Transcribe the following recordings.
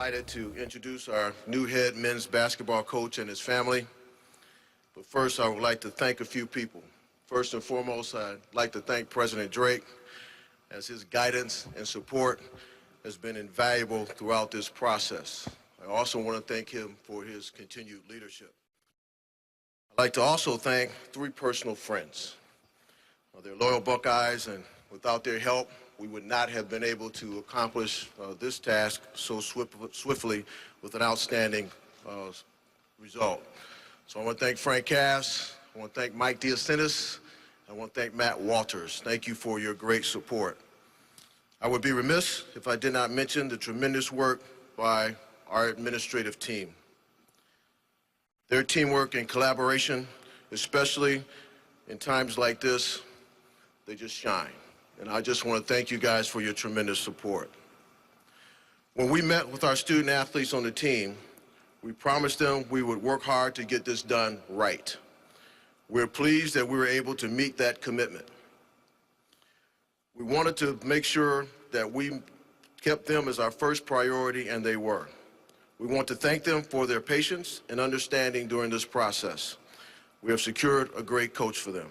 delighted to introduce our new head men's basketball coach and his family. But first, I would like to thank a few people. First and foremost, I'd like to thank President Drake, as his guidance and support has been invaluable throughout this process. I also want to thank him for his continued leadership. I'd like to also thank three personal friends. They're loyal Buckeyes, and without their help, we would not have been able to accomplish this task so swiftly with an outstanding result. So I want to thank Frank Cass, I want to thank Mike Diacentis, I want to thank Matt Walters. Thank you for your great support. I would be remiss if I did not mention the tremendous work by our administrative team. Their teamwork and collaboration, especially in times like this, they just shine. And I just want to thank you guys for your tremendous support. When we met with our student athletes on the team, we promised them we would work hard to get this done right. We're pleased that we were able to meet that commitment. We wanted to make sure that we kept them as our first priority, and they were. We want to thank them for their patience and understanding during this process. We have secured a great coach for them.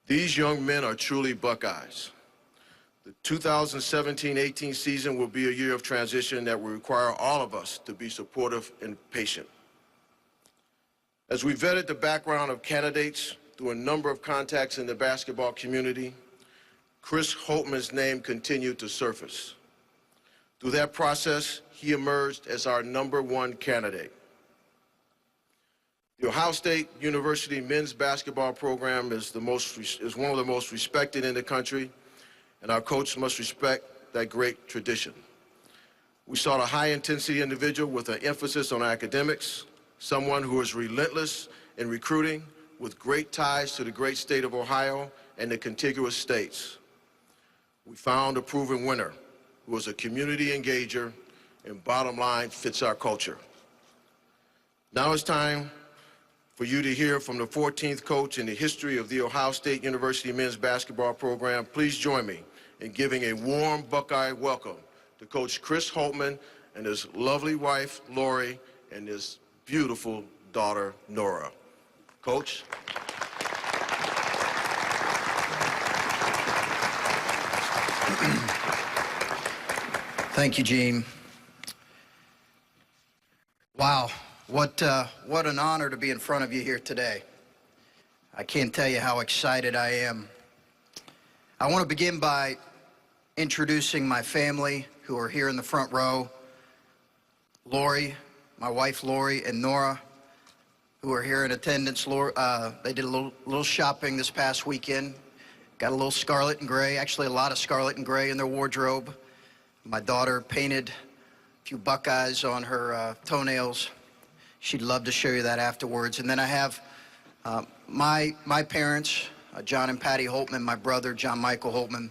These young men are truly Buckeyes. The 2017-18 season will be a year of transition that will require all of us to be supportive and patient. As we vetted the background of candidates through a number of contacts in the basketball community, Chris Holtman's name continued to surface. Through that process, he emerged as our #1 candidate. The Ohio State University men's basketball program is one of the most respected in the country, and our coach must respect that great tradition. We sought a high-intensity individual with an emphasis on academics, someone who is relentless in recruiting with great ties to the great state of Ohio and the contiguous states. We found a proven winner who is a community engager and, bottom line, fits our culture. Now it's time for you to hear from the 14th coach in the history of the Ohio State University men's basketball program. Please join me in giving a warm Buckeye welcome to Coach Chris Holtman and his lovely wife, Lori, and his beautiful daughter, Nora. Coach. Thank you, Gene. Wow, what an honor to be in front of you here today. I can't tell you how excited I am. I want to begin by introducing my family who are here in the front row. Lori, my wife Lori, and Nora, who are here in attendance. They did a little shopping this past weekend. Got a little scarlet and gray, actually a lot of scarlet and gray in their wardrobe. My daughter painted a few Buckeyes on her toenails. She'd love to show you that afterwards. And then I have my parents, John and Patty Holtman, my brother, John Michael Holtman,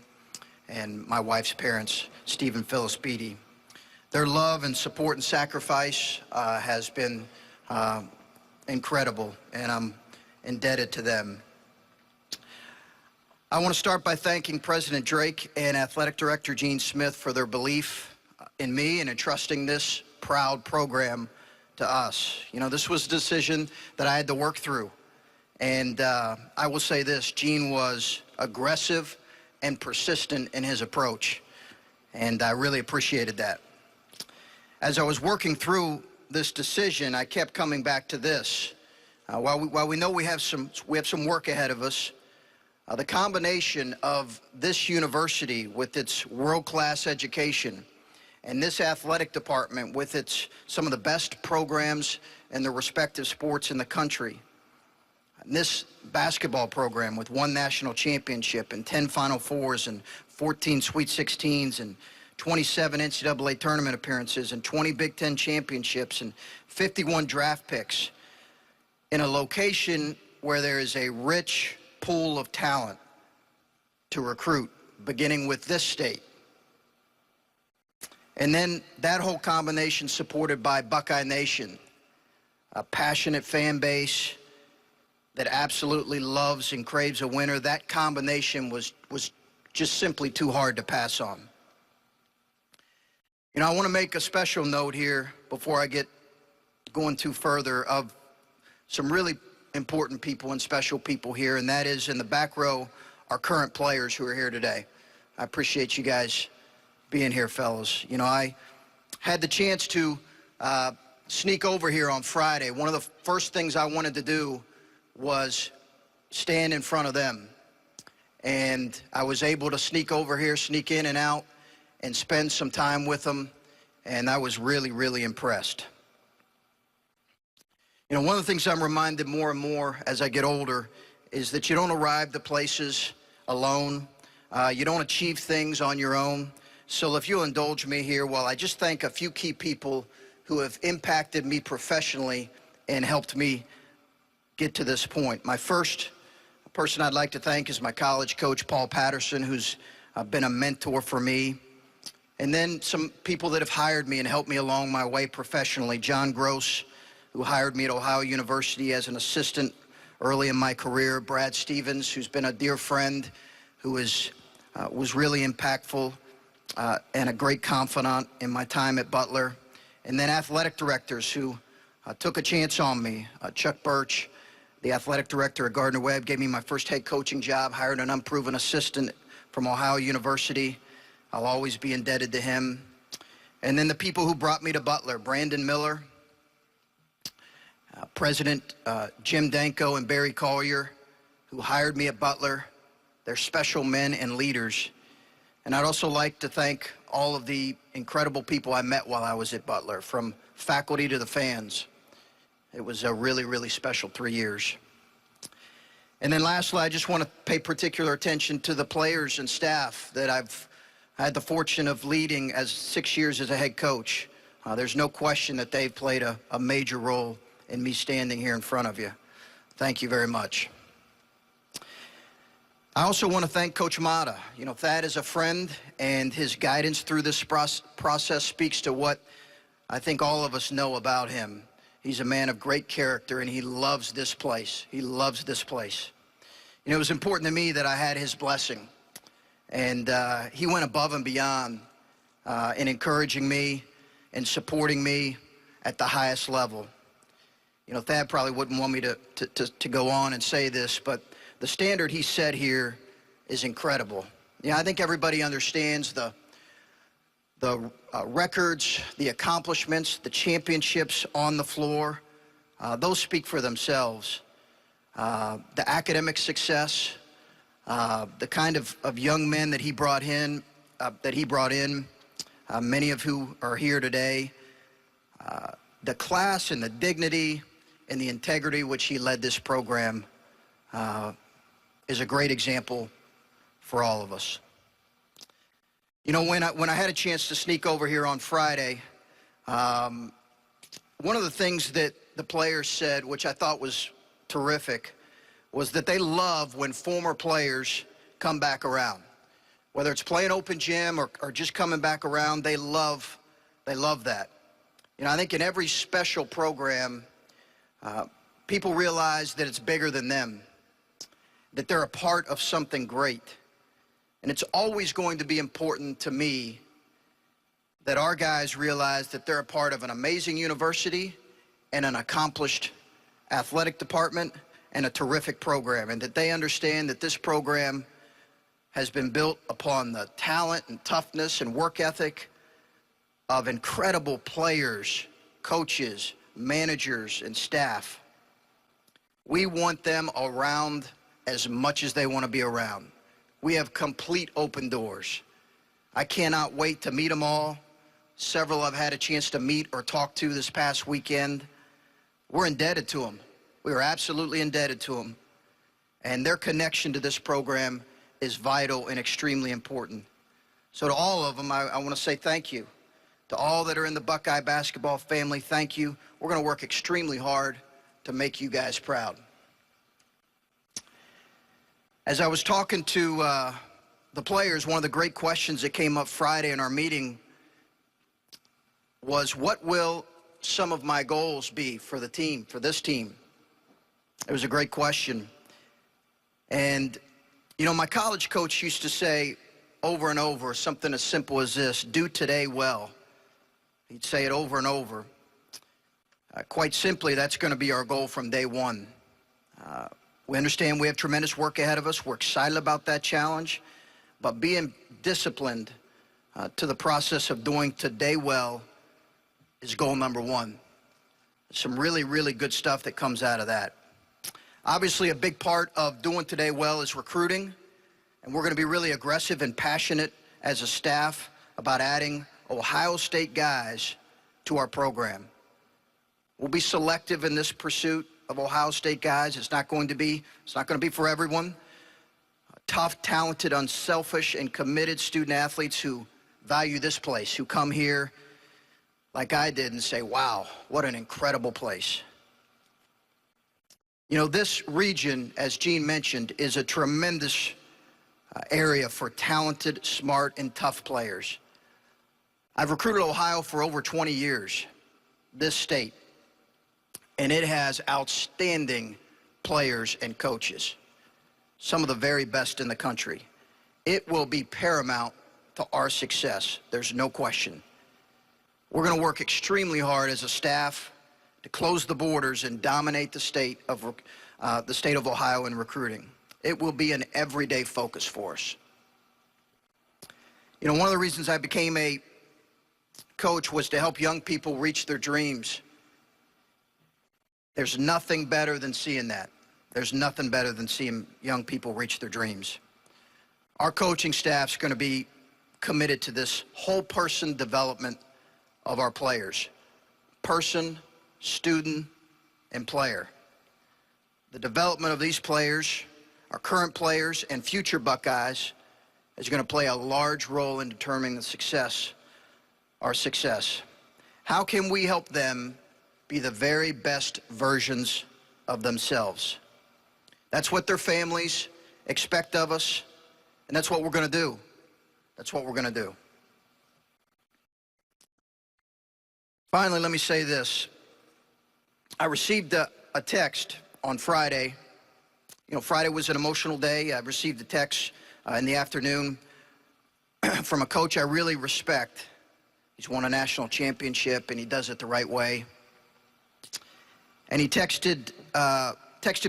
and my wife's parents, Steve and Phyllis Beatty. Their love and support and sacrifice has been incredible, and I'm indebted to them. I want to start by thanking President Drake and Athletic Director Gene Smith for their belief in me and entrusting this proud program to us. You know, this was a decision that I had to work through. And I will say this, Gene was aggressive and persistent in his approach, and I really appreciated that. As I was working through this decision, I kept coming back to this. While we know we have some work ahead of us, the combination of this university with its world-class education and this athletic department with some of the best programs in the respective sports in the country, and this basketball program with 1 national championship and 10 Final Fours and 14 Sweet 16s and 27 NCAA tournament appearances and 20 Big Ten championships and 51 draft picks in a location where there is a rich pool of talent to recruit, beginning with this state. And then that whole combination supported by Buckeye Nation, a passionate fan base that absolutely loves and craves a winner. That combination was just simply too hard to pass on. You know, I want to make a special note here before I get going too further of some really important people and special people here, and that is in the back row, our current players who are here today. I appreciate you guys being here, fellas. You know, I had the chance to sneak over here on Friday. One of the first things I wanted to do was stand in front of them. And I was able to sneak over here, sneak in and out, and spend some time with them. And I was really, really impressed. You know, one of the things I'm reminded more and more as I get older is that you don't arrive to places alone. You don't achieve things on your own. So if you'll indulge me here while I just thank a few key people who have impacted me professionally and helped me get to this point. My first person I'd like to thank is my college coach, Paul Patterson, who's been a mentor for me. And then some people that have hired me and helped me along my way professionally. John Gross, who hired me at Ohio University as an assistant early in my career. Brad Stevens, who's been a dear friend, who was really impactful and a great confidant in my time at Butler. And then athletic directors who took a chance on me. Chuck Birch, the athletic director at Gardner-Webb, gave me my first head coaching job, hired an unproven assistant from Ohio University. I'll always be indebted to him. And then the people who brought me to Butler, Brandon Miller, President Jim Danko and Barry Collier, who hired me at Butler. They're special men and leaders. And I'd also like to thank all of the incredible people I met while I was at Butler, from faculty to the fans. It was a really, really special 3 years. And then lastly, I just want to pay particular attention to the players and staff that I've had the fortune of leading as 6 years as a head coach. There's no question that they've played a major role in me standing here in front of you. Thank you very much. I also want to thank Coach Matta. You know, Thad is a friend, and his guidance through this process speaks to what I think all of us know about him. He's a man of great character, and he loves this place. He loves this place. You know, it was important to me that I had his blessing, and he went above and beyond in encouraging me and supporting me at the highest level. You know, Thad probably wouldn't want me to go on and say this, but the standard he set here is incredible. You know, I think everybody understands the records, the accomplishments, the championships on the floor. Those speak for themselves. The academic success, the kind of young men that he brought in, many of who are here today, the class and the dignity and the integrity which he led this program is a great example for all of us. You know, when I had a chance to sneak over here on Friday, one of the things that the players said, which I thought was terrific, was that they love when former players come back around. Whether it's playing open gym or just coming back around, they love that. You know, I think in every special program, people realize that it's bigger than them, that they're a part of something great. And it's always going to be important to me that our guys realize that they're a part of an amazing university and an accomplished athletic department and a terrific program, and that they understand that this program has been built upon the talent and toughness and work ethic of incredible players, coaches, managers, and staff. We want them around as much as they want to be around. We have complete open doors. I cannot wait to meet them all. Several I've had a chance to meet or talk to this past weekend. We're indebted to them. We are absolutely indebted to them. And their connection to this program is vital and extremely important. So to all of them, I want to say thank you. To all that are in the Buckeye basketball family, thank you. We're going to work extremely hard to make you guys proud. As I was talking to the players, one of the great questions that came up Friday in our meeting was, what will some of my goals be for the team, for this team? It was a great question. And, you know, my college coach used to say over and over something as simple as this: do today well. He'd say it over and over. Quite simply, that's going to be our goal from day one. We understand we have tremendous work ahead of us. We're excited about that challenge, but being disciplined to the process of doing today well is goal number one. Some really, really good stuff that comes out of that. Obviously, a big part of doing today well is recruiting, and we're going to be really aggressive and passionate as a staff about adding Ohio State guys to our program. We'll be selective in this pursuit of Ohio State guys. It's not going to be for everyone. Tough, talented, unselfish, and committed student athletes who value this place, who come here like I did and say, wow, what an incredible place. You know, this region, as Gene mentioned, is a tremendous area for talented, smart, and tough players. I've recruited Ohio for over 20 years, this state, and it has outstanding players and coaches, some of the very best in the country. It will be paramount to our success. There's no question. We're going to work extremely hard as a staff to close the borders and dominate the state of Ohio in recruiting. It will be an everyday focus for us. You know, one of the reasons I became a coach was to help young people reach their dreams. There's nothing better than seeing that. There's nothing better than seeing young people reach their dreams. Our coaching staff's going to be committed to this whole person development of our players. Person, student, and player. The development of these players, our current players and future Buckeyes, is going to play a large role in determining our success. How can we help them be the very best versions of themselves? That's what their families expect of us, and that's what we're going to do. That's what we're going to do. Finally, let me say this. I received a text on Friday. You know, Friday was an emotional day. I received a text in the afternoon from a coach I really respect. He's won a national championship, and he does it the right way. And he texted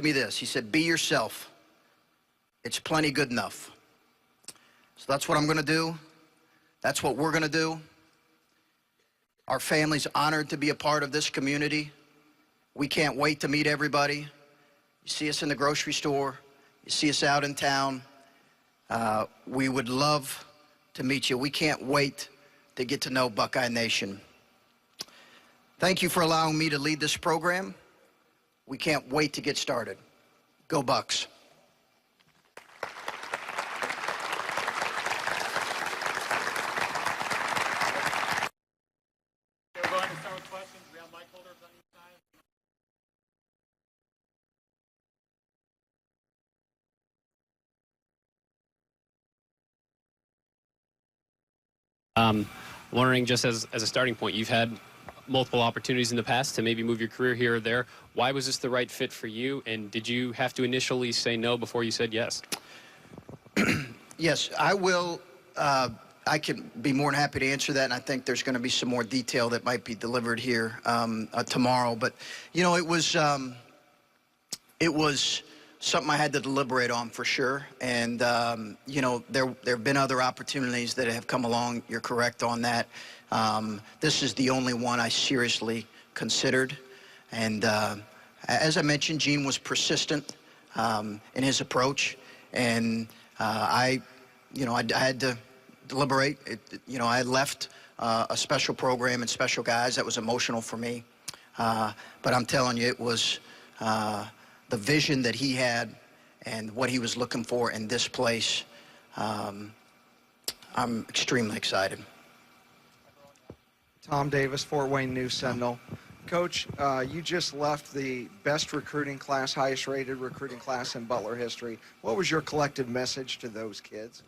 me this. He said, "Be yourself. It's plenty good enough." So that's what I'm going to do. That's what we're going to do. Our family's honored to be a part of this community. We can't wait to meet everybody. You see us in the grocery store. You see us out in town. We would love to meet you. We can't wait to get to know Buckeye Nation. Thank you for allowing me to lead this program. We can't wait to get started. Go Bucks. We're going to start with questions. We have mic holders on each side. Wondering, just as a starting point, you've had multiple opportunities in the past to maybe move your career here or there. Why was this the right fit for you, and did you have to initially say no before you said yes? Yes, I will. I can be more than happy to answer that, and I think there's going to be some more detail that might be delivered here tomorrow. But, you know, it was something I had to deliberate on for sure. And, you know, there have been other opportunities that have come along. You're correct on that. This is the only one I seriously considered. And as I mentioned, Gene was persistent in his approach. And I had to deliberate. You know, I had left a special program and special guys. That was emotional for me. But I'm telling you, it was the vision that he had and what he was looking for in this place. I'm extremely excited. Tom Davis, Fort Wayne News Sentinel. Coach, you just left the best recruiting class, highest rated recruiting class in Butler history. What was your collective message to those kids?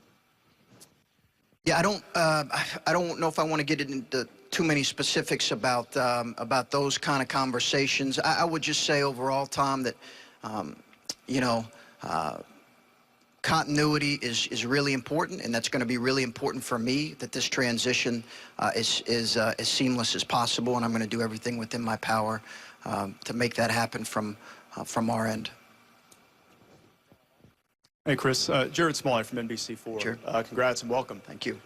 Yeah, I don't know if I want to get into too many specifics about those kind of conversations. I would just say overall, Tom, that you know, continuity is really important, and that's going to be really important for me, that this transition is as seamless as possible, and I'm going to do everything within my power to make that happen from our end. Hey, Chris. Jared Smalley from NBC4. Jared. Congrats and welcome. Thank you.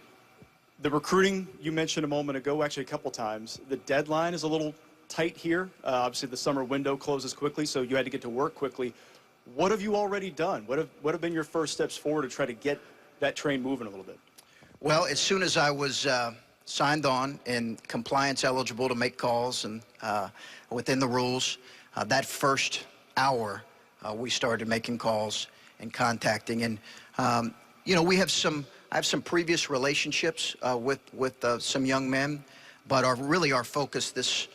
The recruiting you mentioned a moment ago, actually a couple times, the deadline is a little tight here. Obviously, the summer window closes quickly, so you had to get to work quickly. What have you already done? What have been your first steps forward to try to get that train moving a little bit? Well, as soon as I was signed on and compliance eligible to make calls and within the rules, that first hour we started making calls and contacting. And you know, I have some previous relationships with some young men, but really our focus this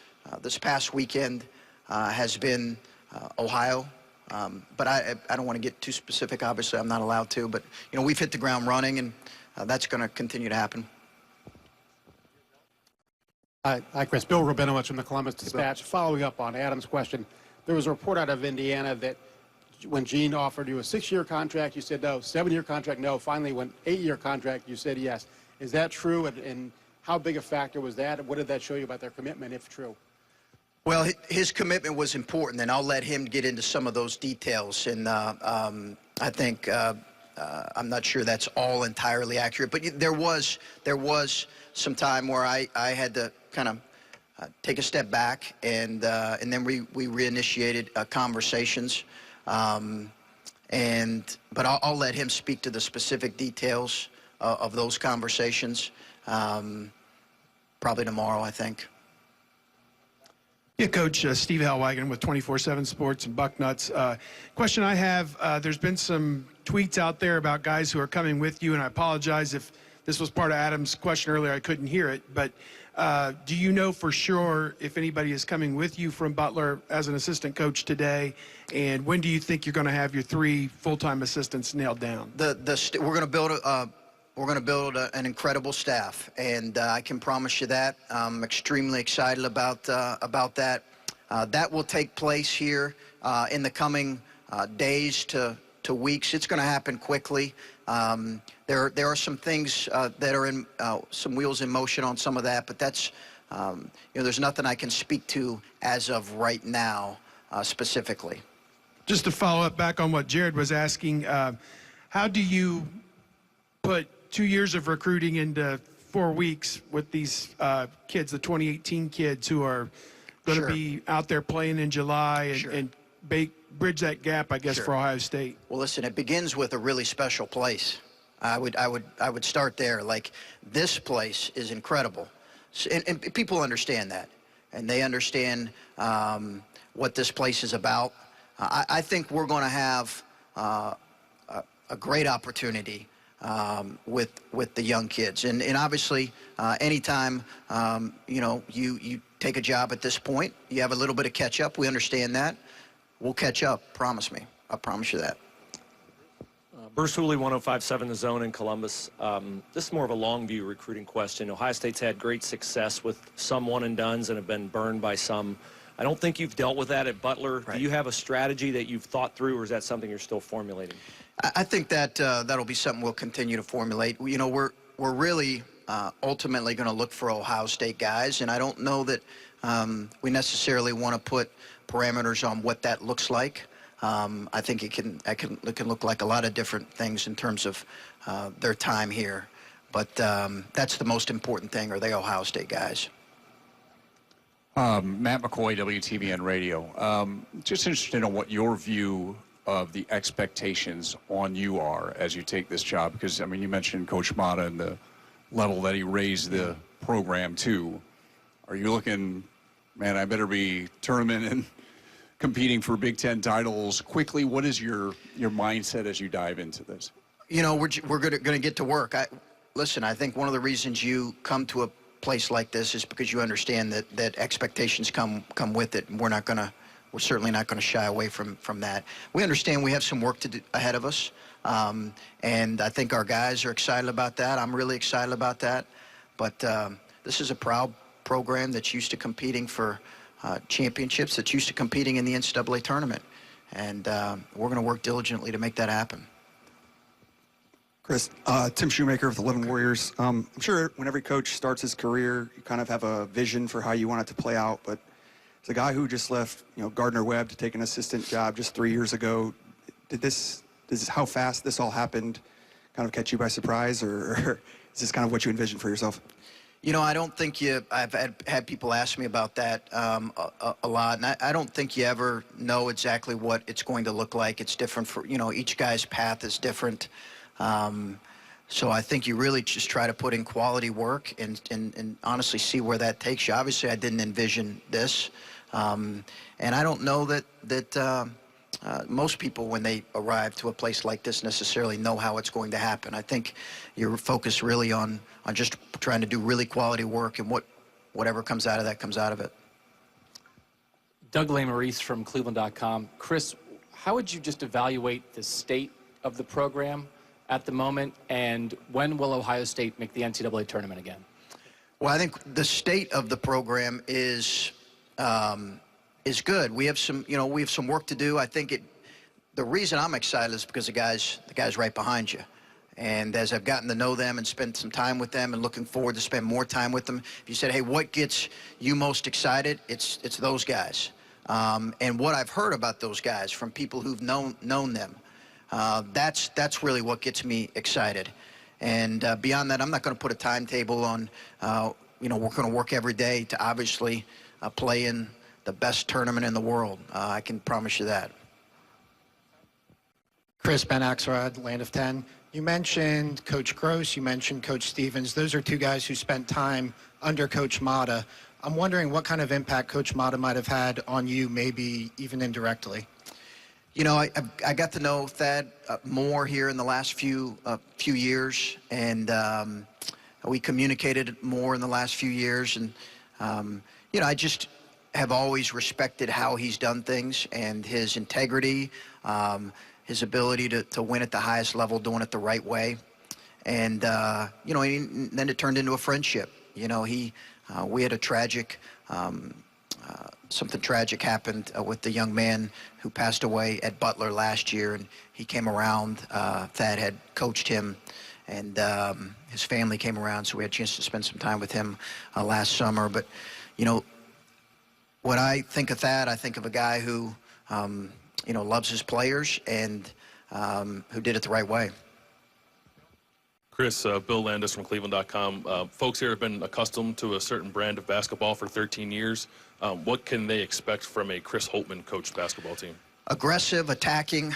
past weekend has been Ohio. But I don't want to get too specific. Obviously, I'm not allowed to. But you know, we've hit the ground running, and that's going to continue to happen. Hi, Chris. Bill Rabinowitz from the Columbus Dispatch. Following up on Adam's question, there was a report out of Indiana that when Gene offered you a 6-year contract, you said no. 7-year contract, no. Finally, when 8-year contract, you said yes. Is that true? And how big a factor was that? What did that show you about their commitment, if true? Well, his commitment was important, and I'll let him get into some of those details. And I think I'm not sure that's all entirely accurate, but there was some time where I had to kind of take a step back, and then we reinitiated conversations. But I'll let him speak to the specific details of those conversations probably tomorrow, I think. Yeah, Coach, Steve Hellwagon with 24/7 Sports and Bucknuts. Question I have, there's been some tweets out there about guys who are coming with you, and I apologize if this was part of Adam's question earlier, I couldn't hear it, but do you know for sure if anybody is coming with you from Butler as an assistant coach today, and when do you think you're going to have your 3 full-time assistants nailed down? We're going to build an incredible staff, and I can promise you that. I'm extremely excited about that. That will take place here in the coming days to weeks. It's going to happen quickly. There are some things that are in some wheels in motion on some of that, but that's you know, there's nothing I can speak to as of right now specifically. Just to follow up back on what Jared was asking, how do you put 2 years of recruiting into 4 weeks with these kids, the 2018 kids who are going to be out there playing in July and bridge that gap, I guess, for Ohio State? Well, listen, it begins with a really special place. I would start there. Like, this place is incredible, and people understand that, and they understand what this place is about. I think we're going to have a great opportunity with the young kids, and obviously anytime you know, you take a job at this point, you have a little bit of catch up. We understand that. We'll catch up. Promise me. I promise you that. Bruce Hooley, 105.7 The Zone in Columbus. This is more of a long view recruiting question. Ohio State's had great success with some one and dones and have been burned by some. I don't think you've dealt with that at Butler. Right. Do you have a strategy that you've thought through, or is that something you're still formulating? I think that that'll be something we'll continue to formulate. You know, we're really ultimately going to look for Ohio State guys, and I don't know that we necessarily want to put parameters on what that looks like. I think it can look like a lot of different things in terms of their time here, but that's the most important thing. Are they Ohio State guys? Matt McCoy, WTVN Radio. Just interested in what your view of the expectations on you are as you take this job, because I mean, you mentioned Coach Matta and the level that he raised the program to. Are you looking, man, I better be tournament and competing for Big Ten titles quickly? What is your mindset as you dive into this? You know, we're going to get to work. Listen, I think one of the reasons you come to a place like this is because you understand that expectations come with it, and we're certainly not going to shy away from that. We understand we have some work to do ahead of us, and I think our guys are excited about that. I'm really excited about that. But this is a proud program that's used to competing for championships, that's used to competing in the NCAA tournament, and we're going to work diligently to make that happen. Chris, Tim Shoemaker of the 11 Warriors. I'm sure when every coach starts his career, you kind of have a vision for how you want it to play out. But as a guy who just left, Gardner-Webb to take an assistant job just 3 years ago, how fast this all happened kind of catch you by surprise, or is this kind of what you envisioned for yourself? I don't think I've had people ask me about that a lot, and I don't think you ever know exactly what it's going to look like. It's different for, each guy's path is different. So I think you really just try to put in quality work and honestly see where that takes you. Obviously, I didn't envision this, and I don't know that most people, when they arrive to a place like this, necessarily know how it's going to happen. I think you're focused really on just trying to do really quality work, and whatever comes out of that comes out of it. Doug Maurice from Cleveland.com. Chris, how would you just evaluate the state of the program at the moment, and when will Ohio State make the NCAA tournament again? Well, I think the state of the program is good. We have some work to do. I think the reason I'm excited is because the guys right behind you. And as I've gotten to know them and spent some time with them and looking forward to spend more time with them, if you said, hey, what gets you most excited? It's those guys. And what I've heard about those guys from people who've known them, that's really what gets me excited. And beyond that, I'm not going to put a timetable on, we're going to work every day to obviously play in the best tournament in the world. I can promise you that. Chris, Ben Axelrod, Land of 10. You mentioned Coach Gross, you mentioned Coach Stevens. Those are two guys who spent time under Coach Matta. I'm wondering what kind of impact Coach Matta might have had on you, maybe even indirectly. I got to know Thad more here in the last few years, and we communicated more in the last few years. And, I just have always respected how he's done things and his integrity, his ability to win at the highest level, doing it the right way. And, then it turned into a friendship. We had a tragic, something tragic happened with the young man who passed away at Butler last year, and he came around. Thad had coached him, and his family came around, so we had a chance to spend some time with him last summer. But, when I think of Thad, I think of a guy who, loves his players and who did it the right way. Chris, Bill Landis from Cleveland.com. Folks here have been accustomed to a certain brand of basketball for 13 years. What can they expect from a Chris Holtman coached basketball team? Aggressive, Attacking.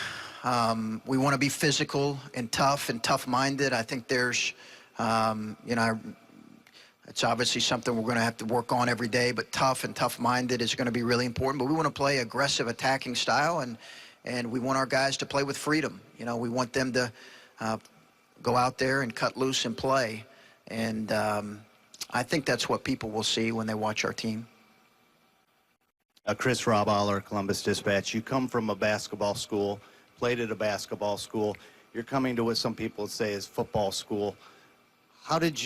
We want to be physical and tough-minded. I think there's, it's obviously something we're going to have to work on every day, but tough-minded is going to be really important. But we want to play aggressive, attacking style, and we want our guys to play with freedom. We want them to go out there and cut loose and play. And I think that's what people will see when they watch our team. Chris, Rob Aller, Columbus Dispatch. You come from a basketball school, played at a basketball school. You're coming to what some people say is football school. How did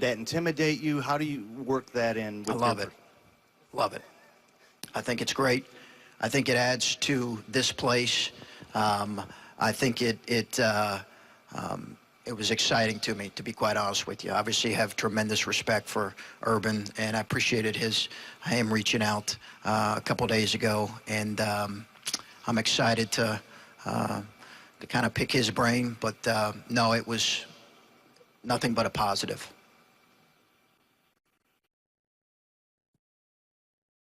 that intimidate you? How do you work that in? I love it. I think it's great. I think it adds to this place. I think it was exciting to me, to be quite honest with you. Obviously, have tremendous respect for Urban, and I appreciated him reaching out a couple days ago, and I'm excited to kind of pick his brain. But no, it was nothing but a positive.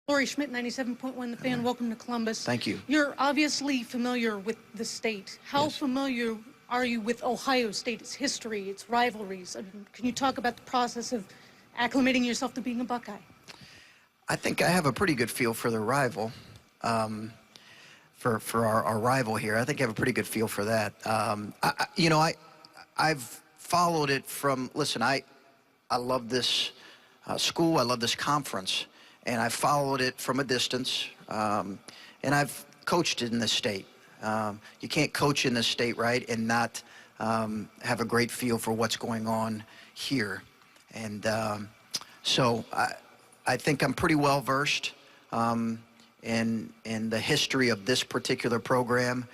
Lori Schmidt, 97.1 The Fan. Welcome to Columbus. Thank you. You're obviously familiar with the state. How familiar are you with Ohio State, its history, its rivalries? I mean, can you talk about the process of acclimating yourself to being a Buckeye? I think I have a pretty good feel for the rival, for our rival here. I think I have a pretty good feel for that. I've followed it from, listen, I love this school, I love this conference, and I followed it from a distance, and I've coached in this state. You can't coach in this state, right, and not have a great feel for what's going on here. And so I think I'm pretty well versed in the history of this particular program.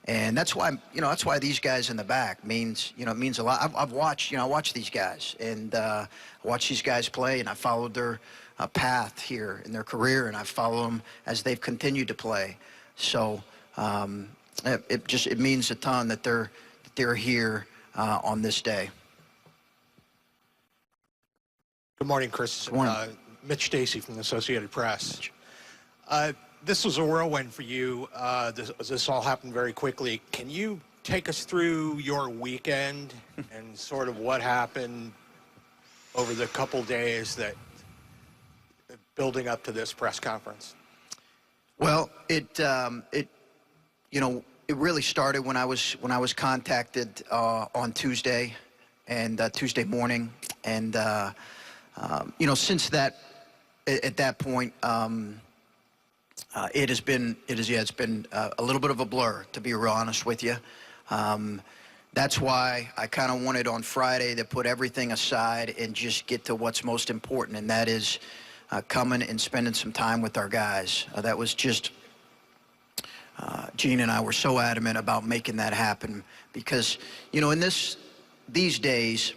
And that's why, that's why these guys in the back means, it means a lot. I've watched, I watch these guys, and I watch these guys play, and I followed their path here in their career, and I follow them as they've continued to play. So it means a ton that they're here on this day. Good morning, Chris. Good morning. Mitch Stacy from the Associated Press. This was a whirlwind for you. This all happened very quickly. Can you take us through your weekend and sort of what happened over the couple days that building up to this press conference? Well, it really started when I was contacted on Tuesday and Tuesday morning, and since that at that point. It's been a little bit of a blur, to be real honest with you. That's why I kind of wanted on Friday to put everything aside and just get to what's most important, and that is coming and spending some time with our guys. That was just, Gene and I were so adamant about making that happen because, in these days,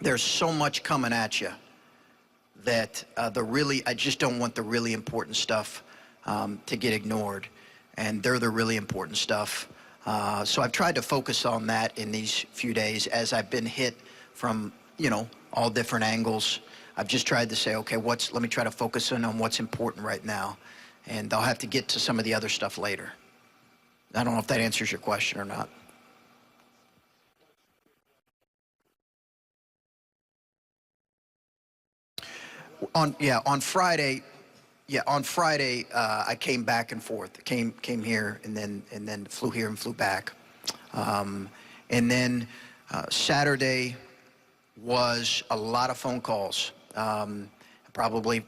there's so much coming at you that I just don't want the really important stuff to get ignored, and they're the really important stuff. So I've tried to focus on that in these few days as I've been hit from, all different angles. I've just tried to say, okay, let me try to focus in on what's important right now, and I'll have to get to some of the other stuff later. I don't know if that answers your question or not. On Friday, I came back and forth. Came here and then flew here and flew back. And then Saturday was a lot of phone calls. Probably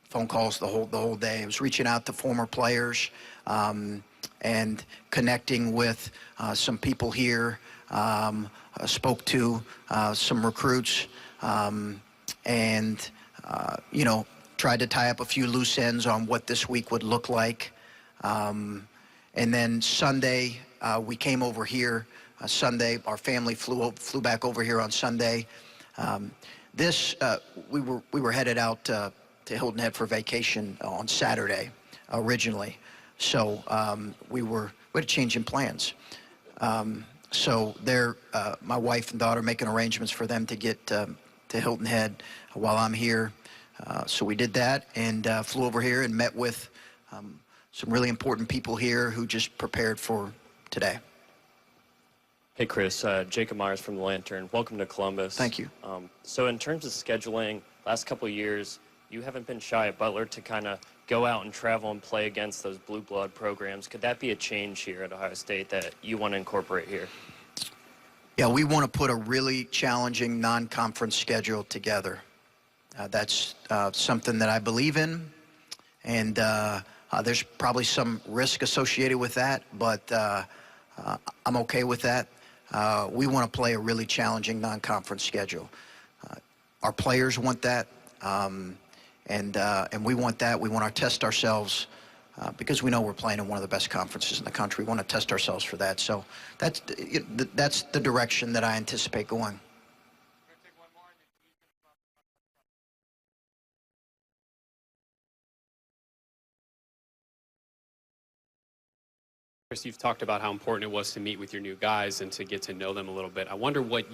phone calls the whole day. I was reaching out to former players and connecting with some people here. Spoke to some recruits and tried to tie up a few loose ends on what this week would look like. And then Sunday, we came over here. Sunday, our family flew back over here on Sunday. We were headed out to Hilton Head for vacation on Saturday originally. So we had a change in plans. So my wife and daughter making arrangements for them to get to Hilton Head while I'm here. So we did that and flew over here and met with some really important people here who just prepared for today. Hey, Chris. Jacob Myers from The Lantern. Welcome to Columbus. Thank you. So in terms of scheduling, last couple of years, you haven't been shy at Butler to kind of go out and travel and play against those blue blood programs. Could that be a change here at Ohio State that you want to incorporate here? Yeah, we want to put a really challenging non-conference schedule together. That's something that I believe in, and there's probably some risk associated with that, but I'm okay with that. We want to play a really challenging non-conference schedule. Our players want that, and we want that. We want to test ourselves because we know we're playing in one of the best conferences in the country. We want to test ourselves for that. So that's the direction that I anticipate going. Chris, you've talked about how important it was to meet with your new guys and to get to know them a little bit. I wonder what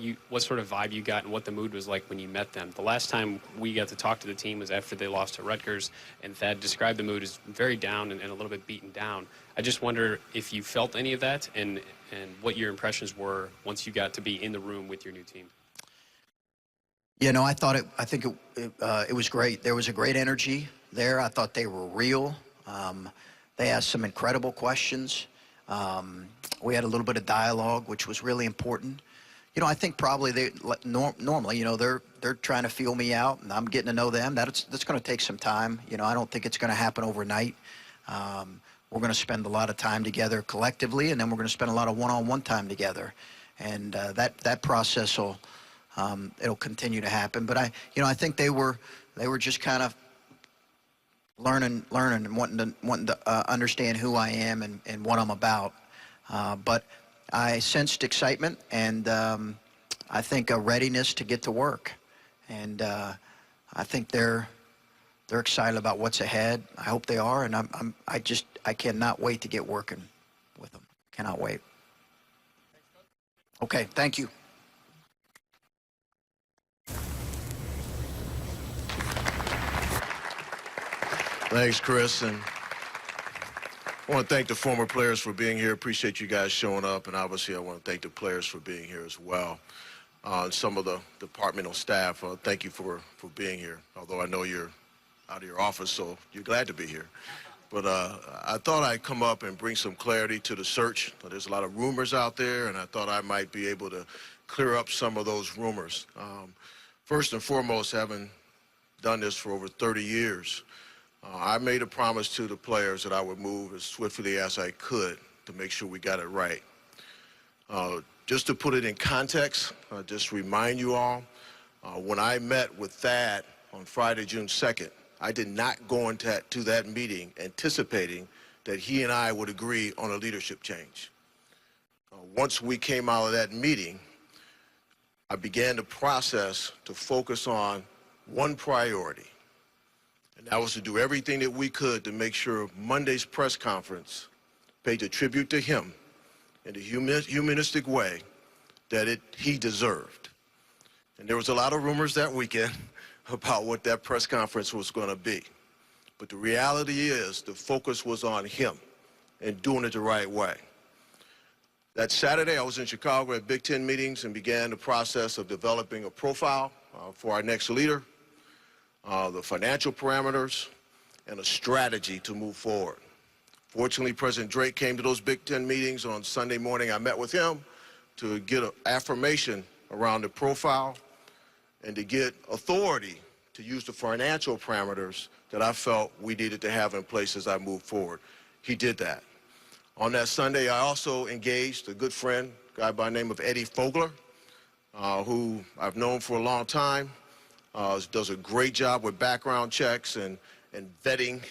sort of vibe you got and what the mood was like when you met them. The last time we got to talk to the team was after they lost to Rutgers, and Thad described the mood as very down and a little bit beaten down. I just wonder if you felt any of that and what your impressions were once you got to be in the room with your new team. I think it was great. There was a great energy there. I thought they were real. They asked some incredible questions. We had a little bit of dialogue, which was really important. I think probably normally, they're trying to feel me out, and I'm getting to know them. That's going to take some time. I don't think it's going to happen overnight. We're going to spend a lot of time together collectively, and then we're going to spend a lot of one-on-one time together, and that process it'll continue to happen. But I think they were just kind of learning and wanting to understand who I am and what I'm about. But I sensed excitement and I think a readiness to get to work. And I think they're excited about what's ahead. I hope they are, and I cannot wait to get working with them. Cannot wait. Okay, thank you. Thanks, Chris. And I want to thank the former players for being here. Appreciate you guys showing up. And obviously, I want to thank the players for being here as well. Some of the departmental staff, thank you for being here. Although I know you're out of your office, so you're glad to be here. But I thought I'd come up and bring some clarity to the search. There's a lot of rumors out there, and I thought I might be able to clear up some of those rumors. First and foremost, having done this for over 30 years, I made a promise to the players that I would move as swiftly as I could to make sure we got it right. Just to put it in context, just remind you all, when I met with Thad on Friday, June 2nd, I did not go into that meeting anticipating that he and I would agree on a leadership change. Once we came out of that meeting, I began the process to focus on one priority, and that was to do everything that we could to make sure Monday's press conference paid a tribute to him in a humanistic way that he deserved. And there was a lot of rumors that weekend about what that press conference was going to be. But the reality is the focus was on him and doing it the right way. That Saturday, I was in Chicago at Big Ten meetings and began the process of developing a profile for our next leader, the financial parameters, and a strategy to move forward. Fortunately, President Drake came to those Big Ten meetings on Sunday morning. I met with him to get an affirmation around the profile and to get authority to use the financial parameters that I felt we needed to have in place as I moved forward. He did that. On that Sunday, I also engaged a good friend, a guy by the name of Eddie Fogler, who I've known for a long time, does a great job with background checks and vetting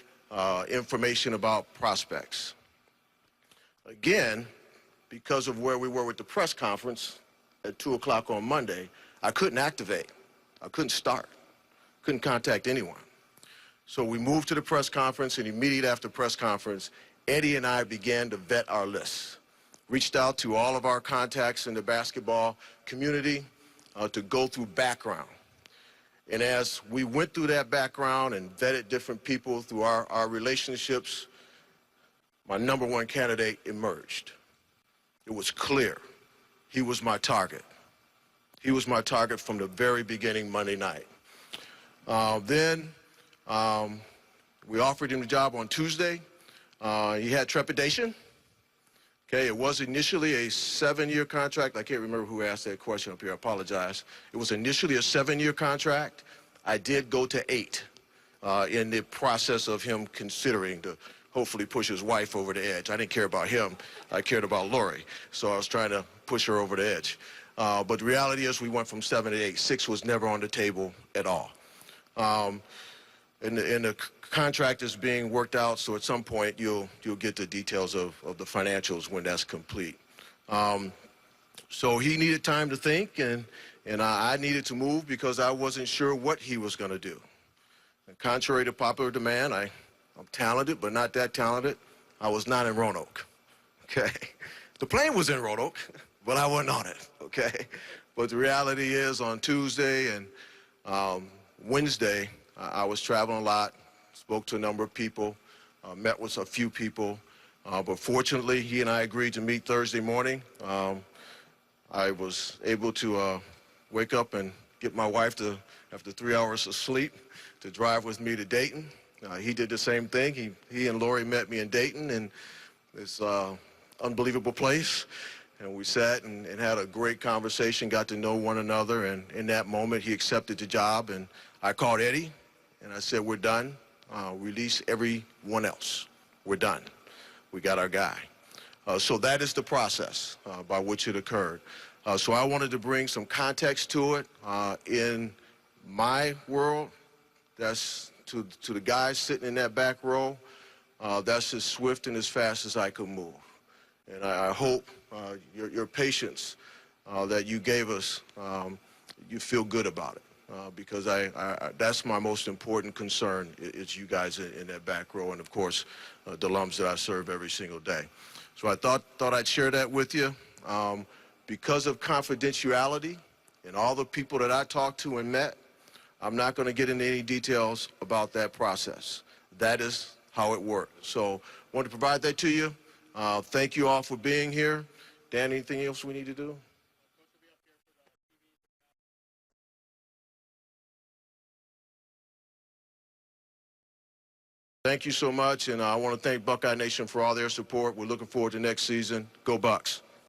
information about prospects. Again, because of where we were with the press conference at 2 o'clock on Monday, I couldn't activate. I couldn't start. Couldn't contact anyone. So we moved to the press conference, and immediately after press conference, Eddie and I began to vet our lists. Reached out to all of our contacts in the basketball community to go through background. And as we went through that background and vetted different people through our relationships, my number one candidate emerged. It was clear. He was my target. He was my target from the very beginning Monday night. Then we offered him the job on Tuesday. He had trepidation. Okay, it was initially a 7-year contract. I can't remember who asked that question up here. I apologize. It was initially a 7-year contract. I did go to 8 in the process of him considering to hopefully push his wife over the edge. I didn't care about him. I cared about Lori. So I was trying to push her over the edge. But the reality is we went from 7 to 8. 6 was never on the table at all. And the contract is being worked out, so at some point you'll get the details of the financials when that's complete. So he needed time to think, and I needed to move because I wasn't sure what he was going to do. And contrary to popular demand, I'm talented, but not that talented. I was not in Roanoke, okay? The plane was in Roanoke, but I wasn't on it, okay? But the reality is on Tuesday and Wednesday, I was traveling a lot, spoke to a number of people, met with a few people, but fortunately, he and I agreed to meet Thursday morning. I was able to wake up and get my wife to, after 3 hours of sleep, to drive with me to Dayton. He did the same thing. He and Lori met me in Dayton, and this unbelievable place. And we sat and had a great conversation, got to know one another, and in that moment, he accepted the job, and I called Eddie, and I said, we're done. Release everyone else. We're done. We got our guy. So that is the process by which it occurred. So I wanted to bring some context to it. In my world, that's to the guys sitting in that back row, that's as swift and as fast as I could move. And I hope your patience that you gave us, you feel good about it. Because that's my most important concern is you guys in that back row, and of course the alums that I serve every single day. So I thought I'd share that with you. Because of confidentiality and all the people that I talked to and met, I'm not going to get into any details about that process. That is how it worked. So I wanted to provide that to you. Thank you all for being here. Dan, anything else we need to do? Thank you so much, and I want to thank Buckeye Nation for all their support. We're looking forward to next season. Go Bucks.